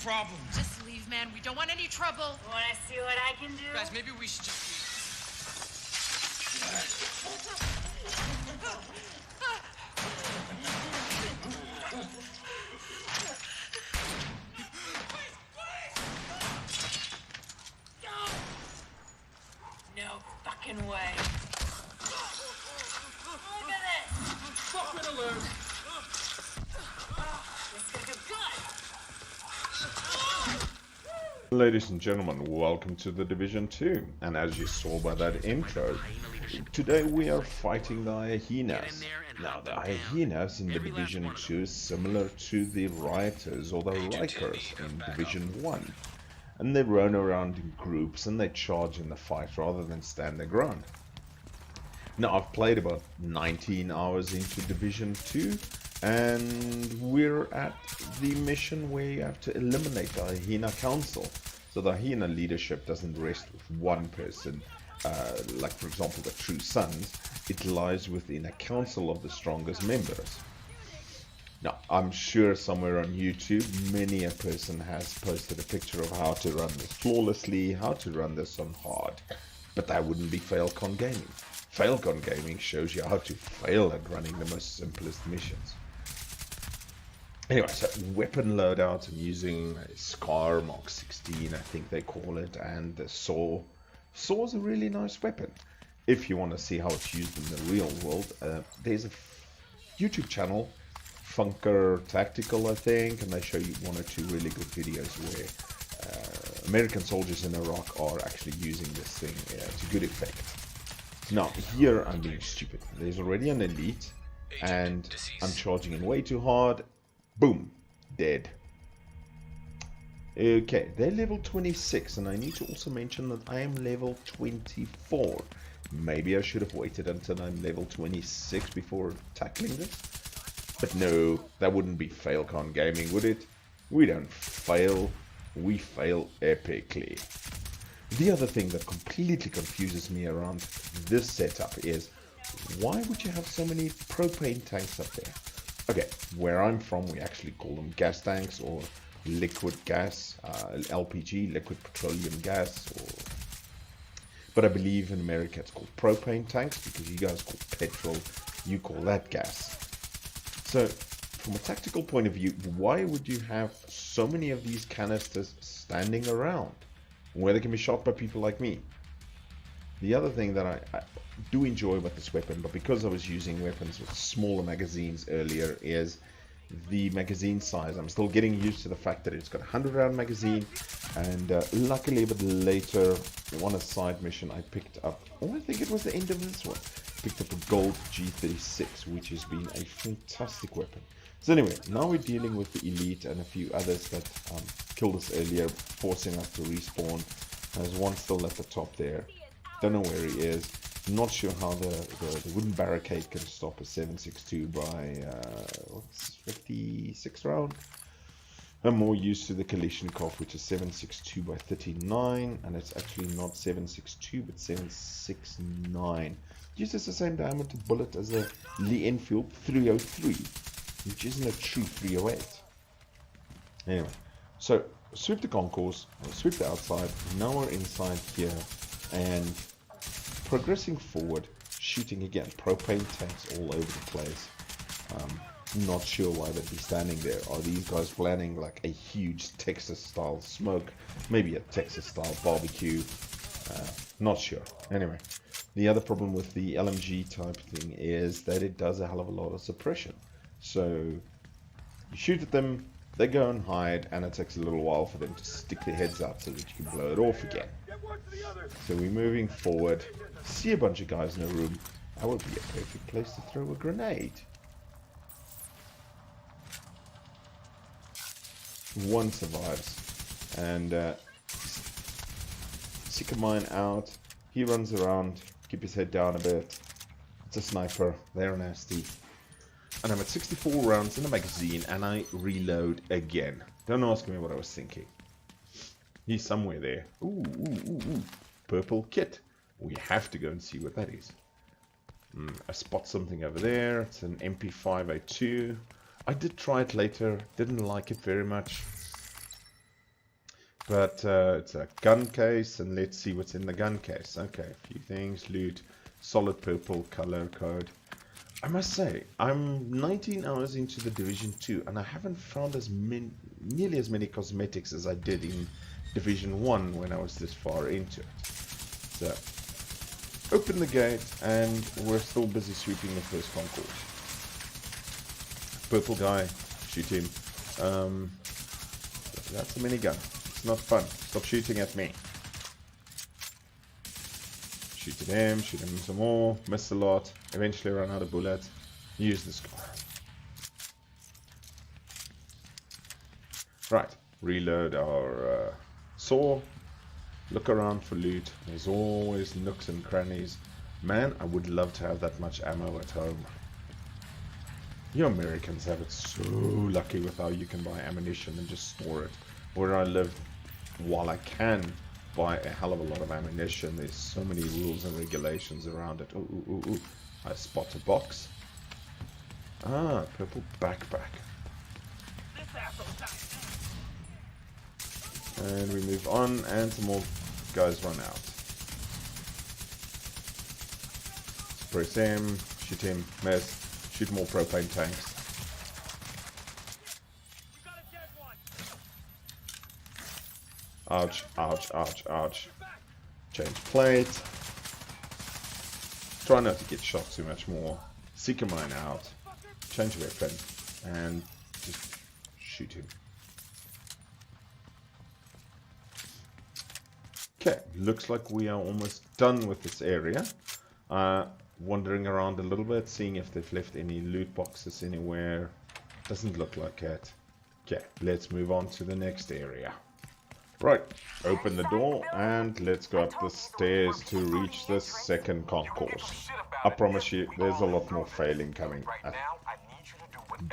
problem? Just leave, man. We don't want any trouble. Wanna see what I can do? Guys, maybe we should just No fucking way. Look at this. fucking alert. This is gonna go good. Ladies and gentlemen, welcome to the Division 2, and as you saw by that intro, today we are fighting the hyenas. Now the hyenas in the Division 2 is similar to the rioters or the Rikers in Division 1, and they run around in groups and they charge in the fight rather than stand their ground. Now I've played about 19 hours into Division 2, and we're at the mission where you have to eliminate the hyena council. So the hyena leadership doesn't rest with one person, like for example the True Sons. It lies within a council of the strongest members. Now I'm sure somewhere on YouTube many a person has posted a picture of how to run this flawlessly, how to run this on hard, but that wouldn't be Failcon Gaming. Failcon Gaming shows you how to fail at running the most simplest missions. Anyway, so weapon loadout, I'm using a Scar Mark 16, I think they call it, and the saw. Saw is a really nice weapon. If you want to see how it's used in the real world, there's a YouTube channel, Funker Tactical, I think, and they show you one or two really good videos where American soldiers in Iraq are actually using this thing to good effect. Now, here I'm being stupid. There's already an elite, and I'm charging in way too hard. Boom, dead. Okay, they're level 26, and I need to also mention that I am level 24. Maybe I should have waited until I'm level 26 before tackling this. But no, that wouldn't be Failcon Gaming, would it? We don't fail, we fail epically. The other thing that completely confuses me around this setup is, why would you have so many propane tanks up there? Okay, where I'm from, we actually call them gas tanks or liquid gas, LPG, liquid petroleum gas, but I believe in America it's called propane tanks because you guys call petrol, you call that gas. So, from a tactical point of view, why would you have so many of these canisters standing around where they can be shot by people like me? The other thing that I do enjoy about this weapon, but because I was using weapons with smaller magazines earlier, is the magazine size. I'm still getting used to the fact that it's got a 100 round magazine, and luckily a bit later on a side mission I picked up, I think it was the end of this one, picked up a gold G36, which has been a fantastic weapon. So anyway, now we're dealing with the elite and a few others that killed us earlier, forcing us to respawn. There's one still at the top there. Don't know where he is. Not sure how the wooden barricade can stop a 7.62 by 56 round. I'm more used to the Kalashnikov, which is 7.62 by 39, and it's actually not 7.62 but 7.69. Uses the same diameter bullet as a Lee Enfield 303, which isn't a true 308. Anyway, so sweep the concourse, sweep the outside. Now we're inside here and progressing forward, shooting again. Propane tanks all over the place. Not sure why they'd be standing there. Are these guys planning like a huge Texas style smoke? Maybe a Texas style barbecue? Not sure. Anyway, the other problem with the LMG type thing is that it does a hell of a lot of suppression. So you shoot at them, they go and hide, and it takes a little while for them to stick their heads up so that you can blow it off again. So we're moving forward, see a bunch of guys in a room. That would be a perfect place to throw a grenade. One survives, and Seeker Mine out. He runs around, keep his head down a bit. It's a sniper, they're nasty. And I'm at 64 rounds in the magazine, and I reload again. Don't ask me what I was thinking. He's somewhere there. Ooh. Purple kit. We have to go and see what that is. I spot something over there. It's an MP5A2. I did try it later. Didn't like it very much. But it's a gun case, and let's see what's in the gun case. Okay, a few things. Loot. Solid purple color code. I must say, I'm 19 hours into the Division 2, and I haven't found nearly as many cosmetics as I did in Division 1 when I was this far into it. So, open the gate, and we're still busy sweeping the first concourse. Purple guy, shoot him. That's a minigun. It's not fun. Stop shooting at me. Shoot at him, shoot him some more, miss a lot, eventually run out of bullets. Use the scar. Right, reload our saw. Look around for loot. There's always nooks and crannies. Man, I would love to have that much ammo at home. You Americans have it so lucky with how you can buy ammunition and just store it. Where I live, while I can buy a hell of a lot of ammunition, there's so many rules and regulations around it. Ooh. I spot a box. Ah, purple backpack. And we move on, and some more guys run out. Press him, shoot him, miss. Shoot more propane tanks. Ouch, ouch, ouch, ouch. Change plate. Try not to get shot too much more. Seeker mine out. Change weapon. And just shoot him. Okay, looks like we are almost done with this area. Wandering around a little bit, seeing if they've left any loot boxes anywhere. Doesn't look like it. Okay, let's move on to the next area. Right, open the door and let's go up the stairs to reach the second concourse. I promise you, there's a lot more failing coming.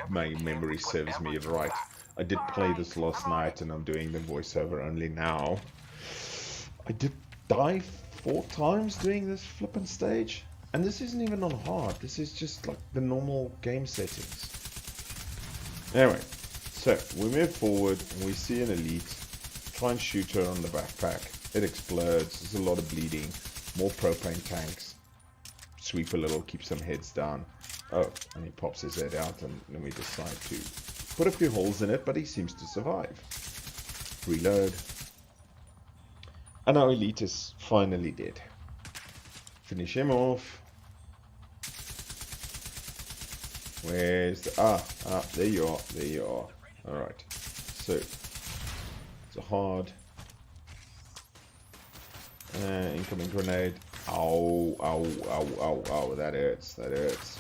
My memory serves me right. I did play this last night and I'm doing the voiceover only now. I did die 4 times doing this flippin' stage. And this isn't even on hard, this is just like the normal game settings. Anyway, so we move forward and we see an elite. Try and shoot her on the backpack. It explodes, there's a lot of bleeding. More propane tanks. Sweep a little, keep some heads down. Oh, and he pops his head out and then we decide to put a few holes in it, but he seems to survive. Reload. And our elite is finally dead. Finish him off. Where's the... there you are, there you are. Alright, so it's a hard incoming grenade. Ow, ow, ow, ow, ow, that hurts, that hurts.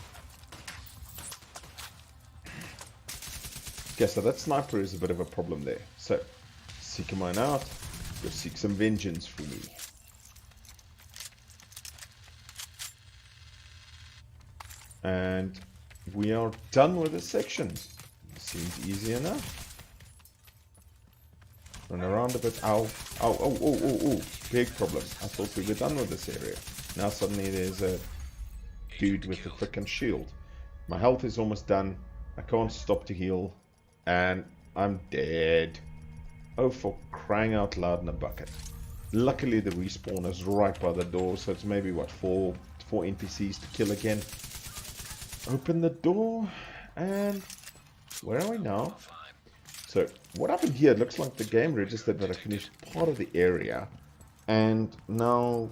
Okay, so that sniper is a bit of a problem there. So, seek mine out, go seek some vengeance for me. And we are done with this section. Seems easy enough. Run around a bit. Ow. Ow. Oh, oh, oh, oh. Big problem. I thought we were done with this area. Now suddenly there's a dude with a frickin' shield. My health is almost done. I can't stop to heal. And I'm dead. Oh, for crying out loud in a bucket. Luckily the respawn is right by the door. So it's maybe, what, four NPCs to kill again. Open the door, and where are we now? So what happened here, it looks like the game registered that I finished part of the area and now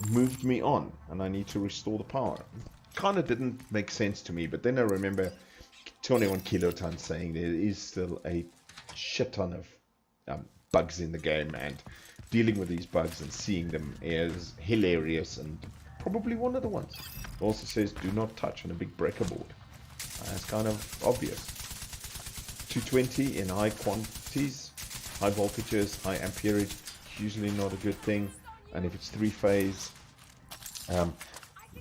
moved me on and I need to restore the power. Kind of didn't make sense to me, but then I remember 21 Kiloton saying there is still a shit ton of bugs in the game, and dealing with these bugs and seeing them is hilarious and probably one of the ones. It also says do not touch on a big breaker board. That's kind of obvious. 220 in high quantities, high voltages, high amperage, usually not a good thing. And if it's 3-phase,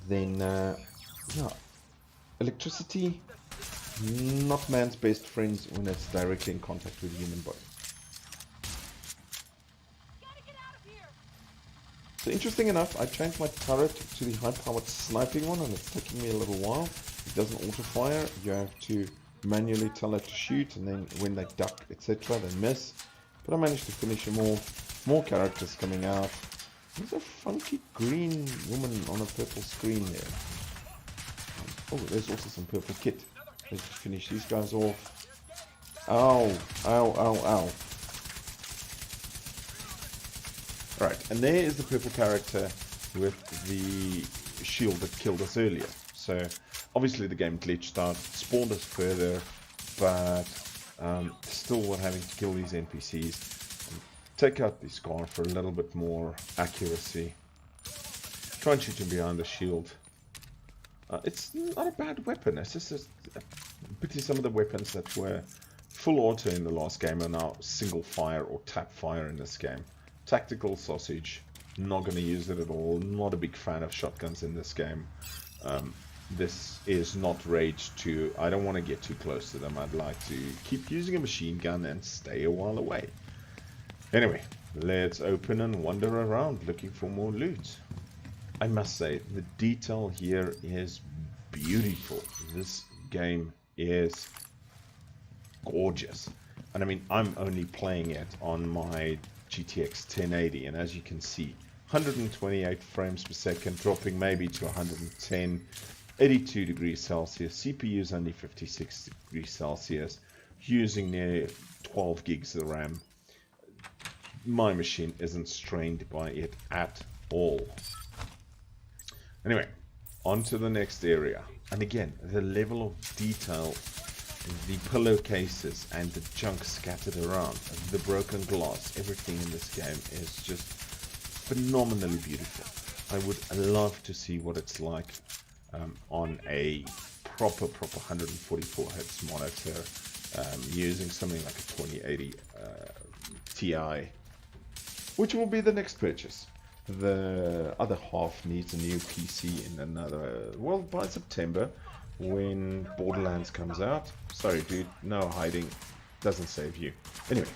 then yeah, electricity, not man's best friends when it's directly in contact with the human body. So interesting enough, I changed my turret to the high-powered sniping one, and it's taking me a little while. It doesn't auto-fire. You have to manually tell it to shoot, and then when they duck, etc., they miss. But I managed to finish them all. More characters coming out. There's a funky green woman on a purple screen there. Oh, there's also some purple kit. Let's finish these guys off. Ow, ow, ow, ow. Right, and there is the purple character with the shield that killed us earlier. So, obviously the game glitched out, spawned us further, but still we're having to kill these NPCs. Take out the scar for a little bit more accuracy. Try and shoot him behind the shield. It's not a bad weapon. It's just a pity some of the weapons that were full auto in the last game are now single fire or tap fire in this game. Tactical sausage. Not going to use it at all. Not a big fan of shotguns in this game. This is not Rage 2. I don't want to get too close to them. I'd like to keep using a machine gun and stay a while away. Anyway, let's open and wander around looking for more loot. I must say, the detail here is beautiful. This game is gorgeous. And I mean, I'm only playing it on my GTX 1080, and as you can see, 128 frames per second, dropping maybe to 110, 82 degrees Celsius, CPU is only 56 degrees Celsius, using near 12 gigs of RAM. My machine isn't strained by it at all. Anyway, on to the next area. And again, the level of detail, the pillowcases and the junk scattered around, the broken glass, everything in this game is just phenomenally beautiful. I would love to see what it's like on a proper 144 Hz monitor using something like a 2080 Ti, which will be the next purchase. The other half needs a new PC in another, well, by September, when Borderlands comes out. Sorry dude, no hiding, doesn't save you. Anyway,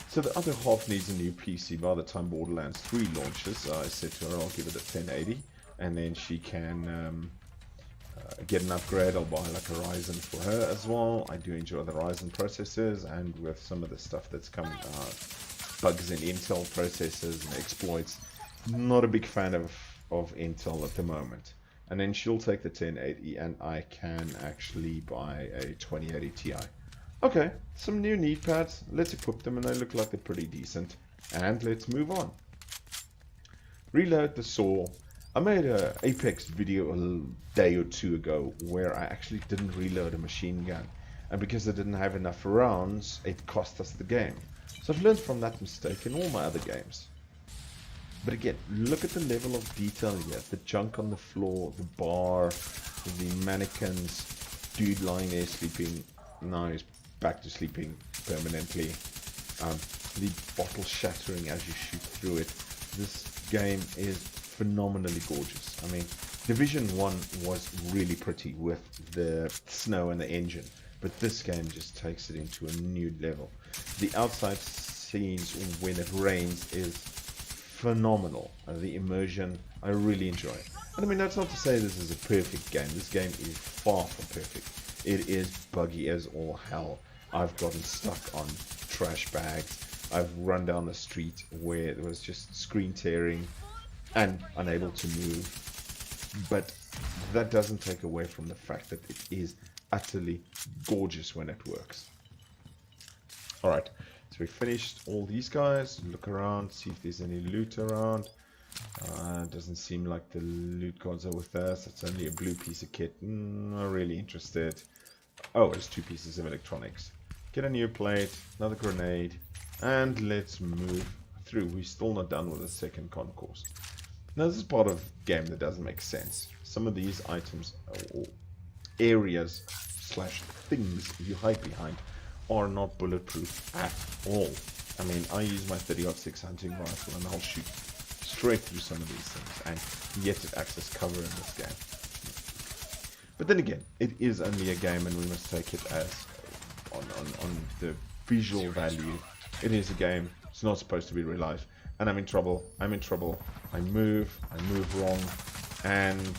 so the other half needs a new PC by the time Borderlands 3 launches. I said to her I'll give it a 1080, and then she can get an upgrade. I'll buy like a Ryzen for her as well. I do enjoy the Ryzen processors, and with some of the stuff that's coming out, bugs in Intel processors and exploits, not a big fan of Intel at the moment. And then she'll take the 1080 and I can actually buy a 2080 Ti. Okay, some new knee pads. Let's equip them, and they look like they're pretty decent. And let's move on. Reload the saw. I made an Apex video a day or two ago where I actually didn't reload a machine gun. And because I didn't have enough rounds, it cost us the game. So I've learned from that mistake in all my other games. But again, look at the level of detail here. The junk on the floor, the bar, the mannequins, dude lying there sleeping. Now he's back to sleeping permanently. The bottle shattering as you shoot through it. This game is phenomenally gorgeous. I mean, Division 1 was really pretty with the snow and the engine. But this game just takes it into a new level. The outside scenes when it rains is phenomenal. The immersion, I really enjoy it. And I mean, that's not to say this is a perfect game. This game is far from perfect. It is buggy as all hell. I've gotten stuck on trash bags. I've run down the street where there was just screen tearing and unable to move. But that doesn't take away from the fact that it is utterly gorgeous when it works. Alright, so we finished all these guys. Look around, see if there's any loot around. Doesn't seem like the loot gods are with us. It's only a blue piece of kit. Not really interested. Oh, there's 2 pieces of electronics. Get a new plate, another grenade, and let's move through. We're still not done with the second concourse. Now this is part of the game that doesn't make sense. Some of these items or areas slash things you hide behind are not bulletproof at all. I mean, I use my 30-06 hunting rifle and I'll shoot straight through some of these things, and yet it acts as cover in this game. But then again, it is only a game, and we must take it as on the visual value. It is a game. It's not supposed to be real life, and I'm in trouble. I'm in trouble. I move wrong, and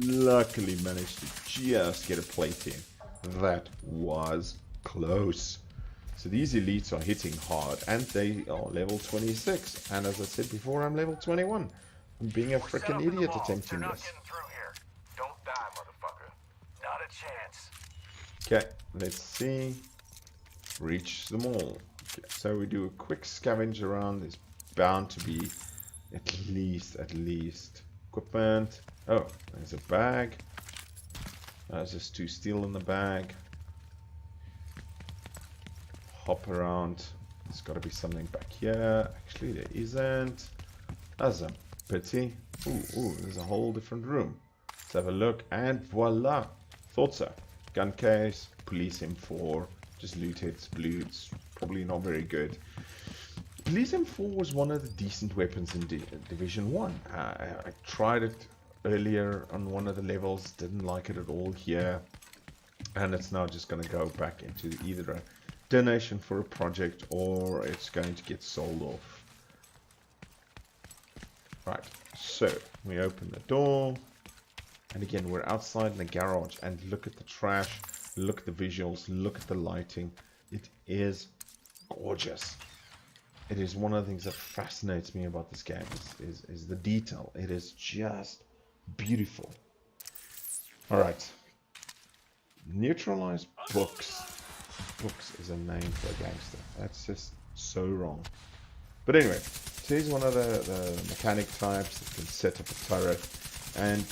luckily managed to just get a plate in. That was close. So these elites are hitting hard, and they are level 26. And as I said before, I'm level 21. I'm being a freaking idiot attempting this. Don't die, motherfucker. Not a chance. Okay, let's see. Reach them all. Okay, so we do a quick scavenge around. There's bound to be at least equipment. Oh, there's a bag. There's just 2 steel in the bag. Hop around. There's got to be something back here. Actually, there isn't. That's a pity. Ooh, there's a whole different room. Let's have a look, and voila. Thought so. Gun case, police M4, just loot hits, bloods. Probably not very good. Police M4 was one of the decent weapons in Division 1. I tried it earlier on one of the levels, didn't like it at all here. And it's now just going to go back into either a donation for a project or it's going to get sold off. Right, so we open the door. And again, we're outside in the garage, and look at the trash, look at the visuals, look at the lighting. It is gorgeous. It is one of the things that fascinates me about this game, is the detail. It is just beautiful. Alright. Neutralize books. Books is a name for a gangster. That's just so wrong. But anyway, so here's one of the mechanic types that can set up a turret, and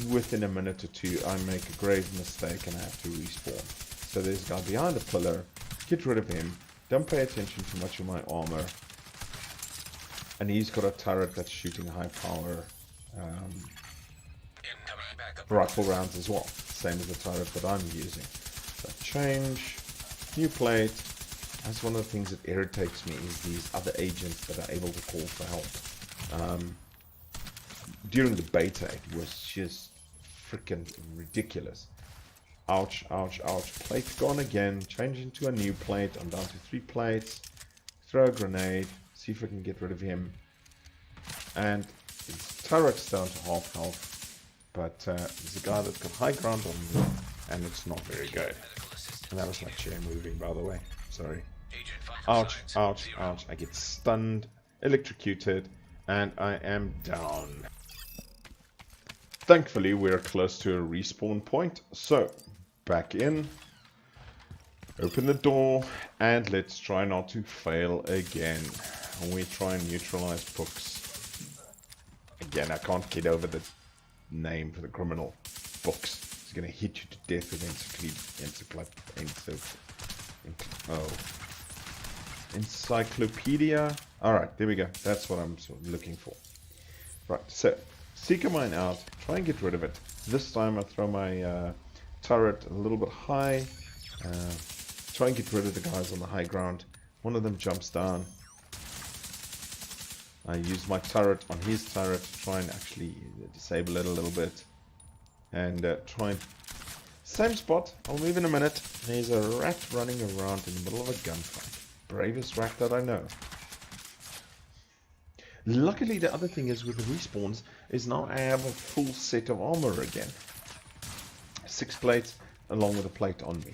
within a minute or two I make a grave mistake and I have to respawn. So there's a guy behind the pillar, get rid of him, don't pay attention too much to my armor, and he's got a turret that's shooting high power rifle rounds as well, same as the turret that I'm using. So change, new plate. That's one of the things that irritates me, is these other agents that are able to call for help. During the beta, it was just freaking ridiculous. Ouch, ouch, ouch. Plate gone again. Change into a new plate. I'm down to 3 plates. Throw a grenade. See if I can get rid of him. And his turret's down to half health. But there's a guy that's got high ground on me, and it's not very good. And that was my chair moving, by the way. Sorry. Ouch, ouch, ouch. I get stunned, electrocuted, and I am down. Thankfully, we're close to a respawn point. So, back in. Open the door, and let's try not to fail again. We try and neutralize books. Again, I can't get over the name for the criminal. Books. It's going to hit you to death with encyclopedia. Alright, there we go. That's what I'm sort of looking for. Right, so Seeker Mine out. Try and get rid of it. This time I throw my turret a little bit high. Try and get rid of the guys on the high ground. One of them jumps down. I use my turret on his turret to try and actually disable it a little bit. And try and... Same spot. I'll move in a minute. There's a rat running around in the middle of a gunfight. Bravest rat that I know. Luckily, the other thing is with the respawns is now I have a full set of armor again. 6 plates along with a plate on me.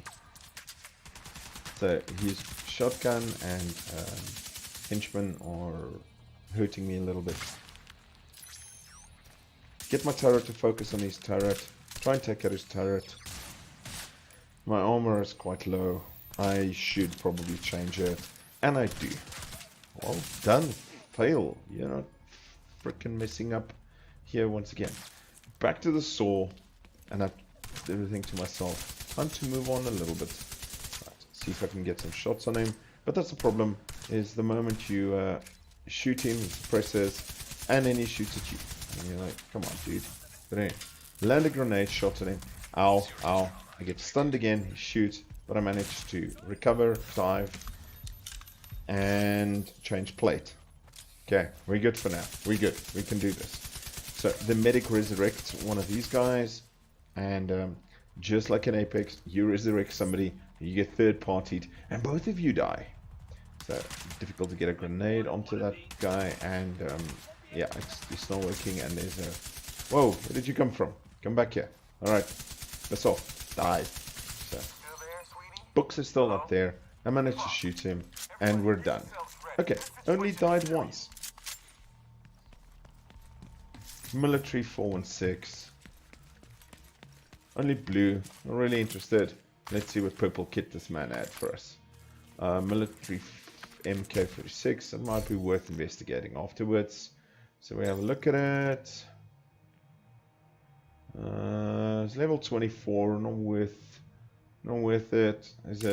So his shotgun and henchmen are hurting me a little bit. Get my turret to focus on his turret. Try and take out his turret. My armor is quite low. I should probably change it. And I do. Well done. Fail. You're not freaking messing up here once again. Back to the saw. And I did everything to myself. Time to move on a little bit. Right, see if I can get some shots on him. But that's the problem. Is the moment you shoot him, he suppresses. And then he shoots at you. And you're like, come on, dude. But anyway. Land a grenade, shot at him. Ow, ow. I get stunned again. He shoots. But I managed to recover, dive, and change plate. Okay, we're good for now. We're good. We can do this. So the medic resurrects one of these guys, and just like in Apex, you resurrect somebody, you get third-partied, and both of you die. So difficult to get a grenade onto that guy, and yeah, it's not working. And there's a whoa. Where did you come from? Come back here. All right, that's all. Die. So books are still up there. I managed to shoot him, and we're done. Okay, only died once. Military 416. Only blue. Not really interested. Let's see what purple kit this man had for us. Military MK46. It might be worth investigating afterwards. So we have a look at it. It's level 24. Not worth it. Is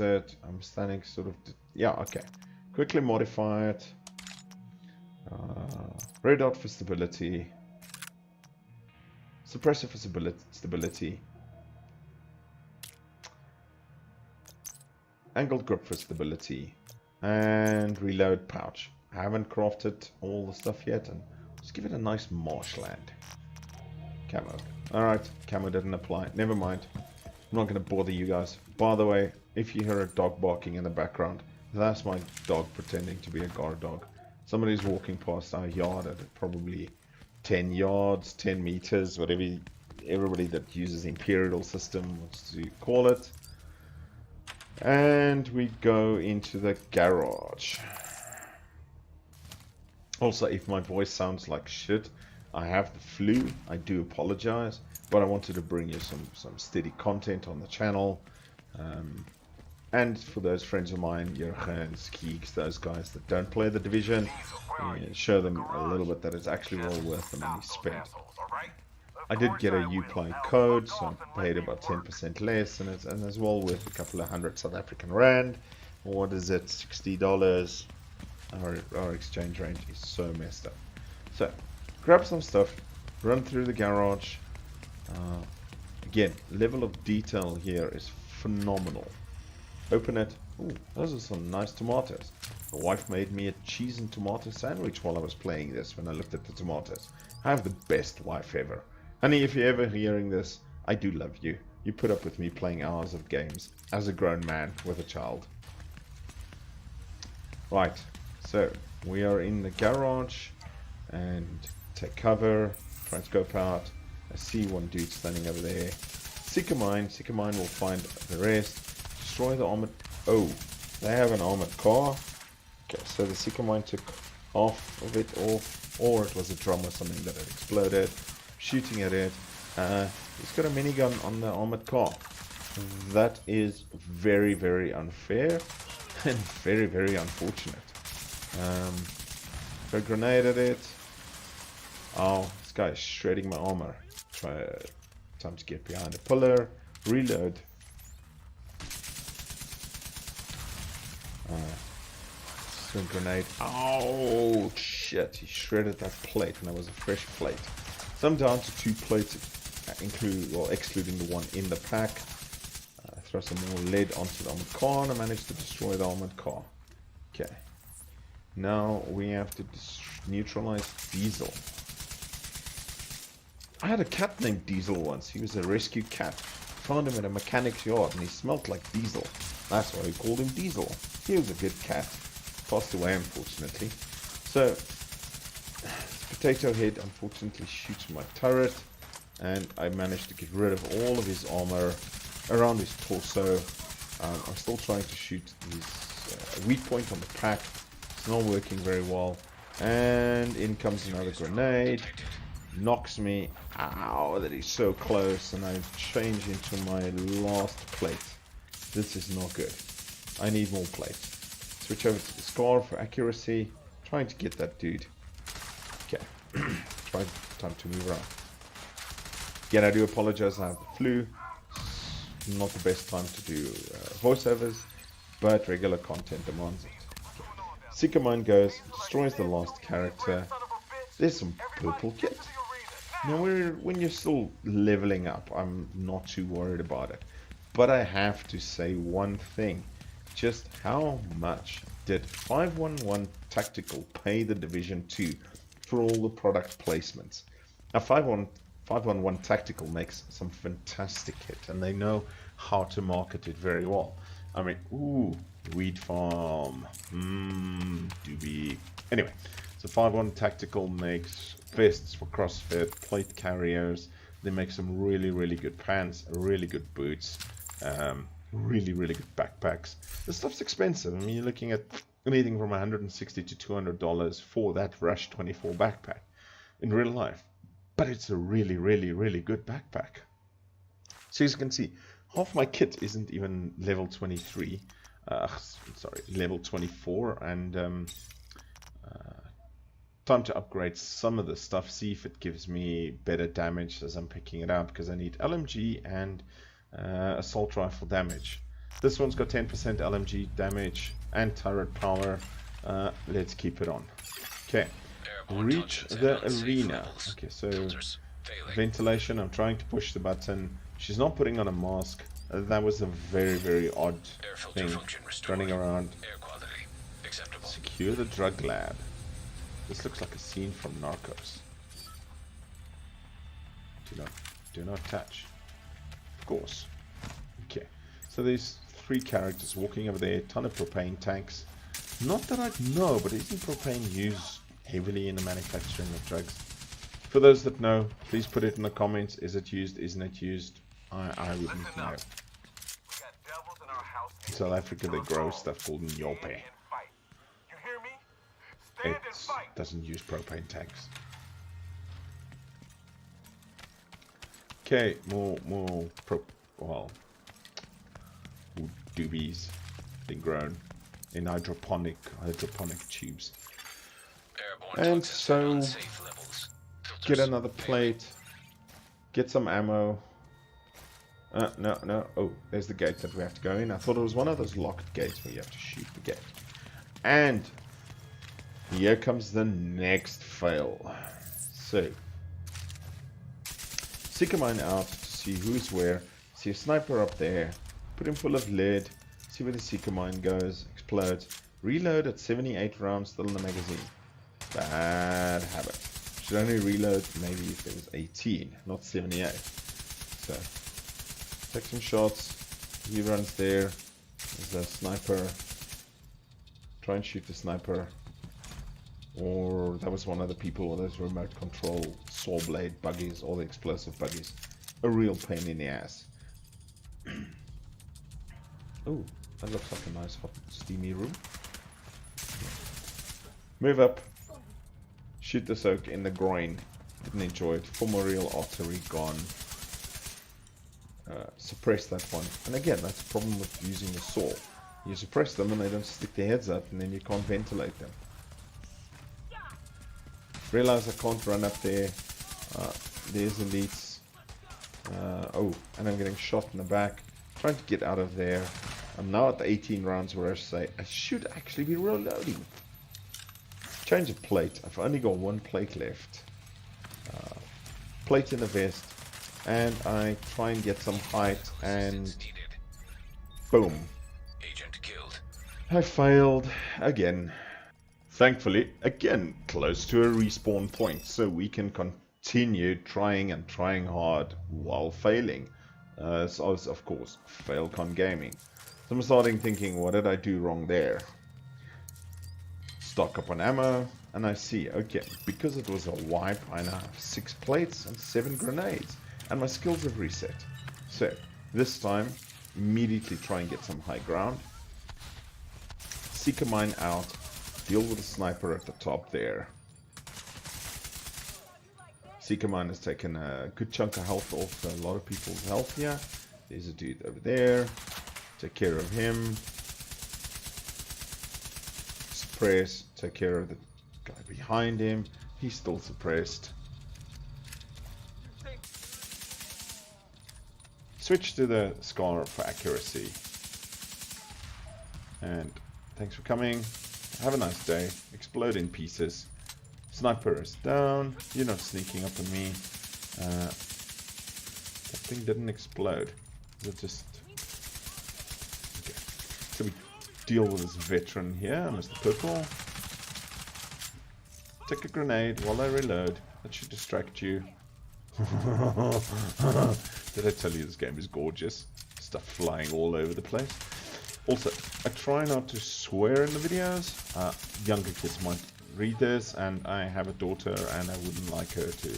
it? I'm standing sort of. Yeah. Okay. Quickly modify it. Red dot for stability. Suppressor for stability. Angled grip for stability. And reload pouch. I haven't crafted all the stuff yet. And let's give it a nice marshland. Camo. Alright, camo didn't apply. Never mind. I'm not going to bother you guys. By the way, if you hear a dog barking in the background, that's my dog pretending to be a guard dog. Somebody's walking past our yard at probably 10 yards, 10 meters, whatever everybody that uses Imperial system wants to call it. And we go into the garage. Also, if my voice sounds like shit, I have the flu. I do apologize, but I wanted to bring you some steady content on the channel. And for those friends of mine, Jurgens, Keeks, those guys that don't play the Division, show them a little bit that it's actually well worth the money spent. I did get a Uplay code, so I paid about 10% less, and it's well worth a couple of hundred South African rand. What is it? $60. Our exchange range is so messed up. So, grab some stuff, run through the garage. Again, level of detail here is phenomenal. Open it. Ooh, those are some nice tomatoes. My wife made me a cheese and tomato sandwich while I was playing this when I looked at the tomatoes. I have the best wife ever. Honey, if you're ever hearing this, I do love you. You put up with me playing hours of games as a grown man with a child. Right, so we are in the garage and take cover, try and scope out. I see one dude standing over there. Seeker Mine will find the rest. Destroy the armored. Oh, they have an armored car. Okay, so the Seeker Mine took half of it off, or it was a drum or something that had exploded. Shooting at it. He's got a minigun on the armored car. That is very, very unfair and very, very unfortunate. Throw a grenade at it. Oh, this guy is shredding my armor. Time to get behind a pillar. Reload. Throw a grenade. Oh shit! He shredded that plate, and that was a fresh plate. So I'm down to 2 plates, excluding the one in the pack. Throw some more lead onto the armored car, and I managed to destroy the armored car. Okay. Now we have to neutralize Diesel. I had a cat named Diesel once. He was a rescue cat. Found him at a mechanic's yard, and he smelled like diesel. That's why we called him Diesel. He was a good cat. Passed away, unfortunately. So, Potato Head unfortunately shoots my turret, and I managed to get rid of all of his armor around his torso. I'm still trying to shoot his weak point on the pack. It's not working very well. And in comes another grenade. Knocks me. Ow, that is so close, and I change into my last plate. This is not good. I need more plates. Switch over to the Scar for accuracy. Trying to get that dude. Okay. Time to move around. Again, I do apologize. I have the flu. Not the best time to do voiceovers, but regular content demands it. Okay. Seeker Mine goes, destroys the last character. There's some purple kit. Now, when you're still leveling up, I'm not too worried about it. But I have to say one thing. Just how much did 511 Tactical pay the Division 2 for all the product placements? Now, 511 Tactical makes some fantastic kit, and they know how to market it very well. I mean, ooh, Weed Farm, doobie. Anyway, so 511 Tactical makes vests for CrossFit, plate carriers. They make some really, really good pants, really good boots. really, really good backpacks. This stuff's expensive. I mean, you're looking at anything from $160 to $200 for that Rush 24 backpack in real life. But it's a really, really, really good backpack. So as you can see, half my kit isn't even level 23. Sorry, level 24. And time to upgrade some of the stuff. See if it gives me better damage as I'm picking it up. Because I need LMG and assault rifle damage. This one's got 10% LMG damage and turret power. Let's keep it on. Okay, reach the arena. Okay, so ventilation, I'm trying to push the button. She's not putting on a mask. That was a very, very odd thing. Running around. Secure the drug lab. This looks like a scene from Narcos. Do not touch. Of course. Okay, so there's 3 characters walking over there, ton of propane tanks. Not that I know, but isn't propane used heavily in the manufacturing of drugs? For those that know, please put it in the comments. Is it used? Isn't it used? I wouldn't know. In South Africa they grow stuff called nyope. It doesn't use propane tanks. Okay, more doobies being grown in hydroponic tubes. And so get another plate, get some ammo. No. Oh, there's the gate that we have to go in. I thought it was one of those locked gates where you have to shoot the gate. And here comes the next fail. So seek a mine out to see who's where. See a sniper up there. Put him full of lead. See where the seeker mine goes. Explodes. Reload at 78 rounds still in the magazine. Bad habit. Should only reload maybe if it was 18, not 78. So take some shots. He runs there. There's a sniper. Try and shoot the sniper. Or that was one of the people with those remote control saw blade buggies or the explosive buggies. A real pain in the ass. Oh, that looks like a nice hot steamy room. Move up. Shoot the soak in the groin. Didn't enjoy it. Femoral artery gone. Suppress that one. And again, that's the problem with using a saw. You suppress them and they don't stick their heads up and then you can't ventilate them. Realize I can't run up there. There's elites. Oh, and I'm getting shot in the back. Trying to get out of there. I'm now at the 18 rounds where I say I should actually be reloading. Change of plate. I've only got 1 plate left. Plate in the vest. And I try and get some height and boom. I failed again. Thankfully, again, close to a respawn point, so we can continue trying hard while failing. So of course, Failcon Gaming. So I'm starting thinking, what did I do wrong there? Stock up on ammo, and I see, okay, because it was a wipe, I now have 6 plates and 7 grenades, and my skills have reset. So, this time, immediately try and get some high ground. Seek a mine out. Deal with the sniper at the top there. Seeker Mine has taken a good chunk of health off a lot of people's health here. There's a dude over there. Take care of him. Suppress. Take care of the guy behind him. He's still suppressed. Switch to the Scar for accuracy. And thanks for coming. Have a nice day. Explode in pieces. Sniper is down. You're not sneaking up on me. That thing didn't explode. It just... Okay. So we deal with this veteran here, Mr. Purple. Take a grenade while I reload. That should distract you. Did I tell you this game is gorgeous? Stuff flying all over the place. Also, I try not to swear in the videos. Younger kids might read this, and I have a daughter, and I wouldn't like her to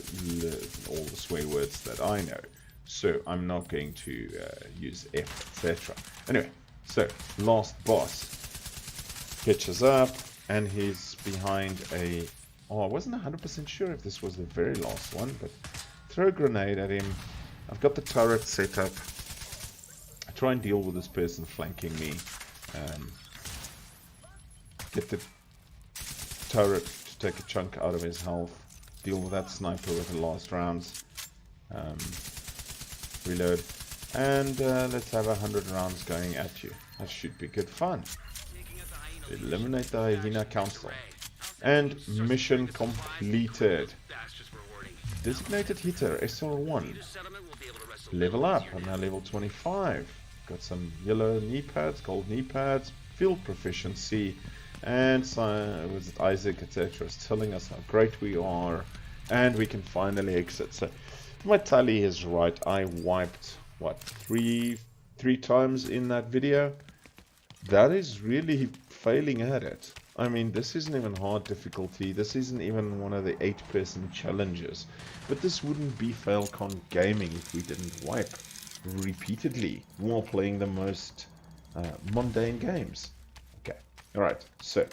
learn all the swear words that I know. so I'm not going to use F, etc. Anyway, so last boss pitches up, and he's behind a... Oh, I wasn't 100% sure if this was the very last one, but throw a grenade at him. I've got the turret set up. I try and deal with this person flanking me. Get the turret to take a chunk out of his health. Deal with that sniper with the last rounds. Reload. And let's have 100 rounds going at you. That should be good fun. Eliminate the Hyena Council. And mission completed. Designated hitter, SR1. Level up. I'm now level 25. Got some yellow knee pads, gold knee pads, field proficiency, and was it Isaac, etc. is telling us how great we are, and we can finally exit. So my tally is right. I wiped what three times in that video. That is really failing at it. I mean, this isn't even hard difficulty. This isn't even one of the 8-person challenges. But this wouldn't be Failcon Gaming if we didn't wipe repeatedly while playing the most mundane games. Okay, alright, so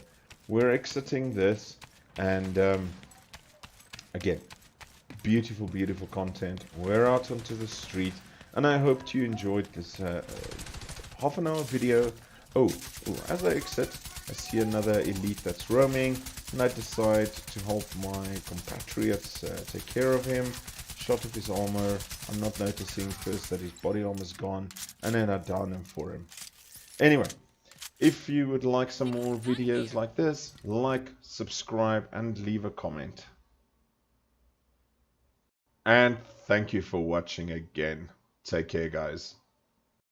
we're exiting this, and again, beautiful, beautiful content. We're out onto the street, and I hope you enjoyed this half an hour video. Oh, as I exit, I see another elite that's roaming, and I decide to help my compatriots take care of him. Shot at his armor. I'm not noticing first that his body armor's gone, and then I down him for him. Anyway, if you would like some more videos like this, like, subscribe, and leave a comment. And thank you for watching again. Take care, guys.